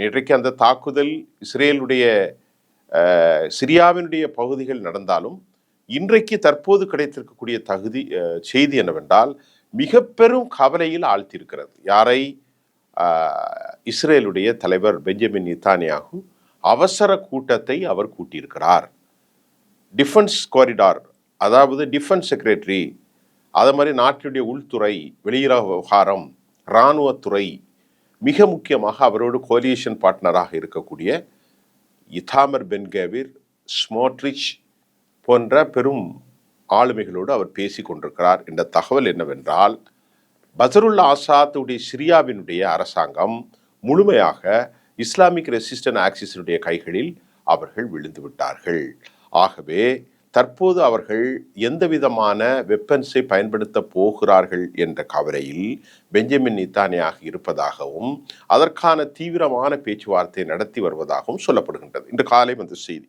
இன்றைக்கு அந்த தாக்குதல் இஸ்ரேலுடைய சிரியாவினுடைய பகுதிகள் நடந்தாலும் இன்றைக்கு தற்போது கிடைத்திருக்கக்கூடிய செய்தி என்னவென்றால் மிக பெரும் கவலையில் ஆழ்த்தியிருக்கிறது. யாரை? இஸ்ரேலுடைய தலைவர் பெஞ்சமின் நெதன்யாகு அவசர கூட்டத்தை அவர் கூட்டியிருக்கிறார். டிஃபென்ஸ் காரிடார், அதாவது டிஃபென்ஸ் செக்ரட்டரி, அது மாதிரி நாட்டினுடைய உள்துறை, வெளியுறவு விவகாரம், இராணுவத்துறை, மிக முக்கியமாக அவரோடு கோலியேஷன் பார்ட்னராக இருக்கக்கூடிய இத்தாமர் பென்கவிர், ஸ்மோட்ரிச் போன்ற பெரும் ஆளுமைகளோடு அவர் பேசி கொண்டிருக்கிறார் என்ற தகவல் என்னவென்றால், பசருல்லா ஆசாத்துடைய சிரியாவினுடைய அரசாங்கம் முழுமையாக இஸ்லாமிக் ரெசிஸ்டன்ட் ஆக்சிஸினுடைய கைகளில் அவர்கள் விழுந்து விட்டார்கள். ஆகவே தற்போது அவர்கள் எந்த விதமான வெப்பன்ஸை பயன்படுத்த போகிறார்கள் என்ற கவலையில் பெஞ்சமின் நெதன்யாகு இருப்பதாகவும் அதற்கான தீவிரமான பேச்சுவார்த்தை நடத்தி வருவதாகவும் சொல்லப்படுகின்றது. இன்று காலை வந்த செய்தி.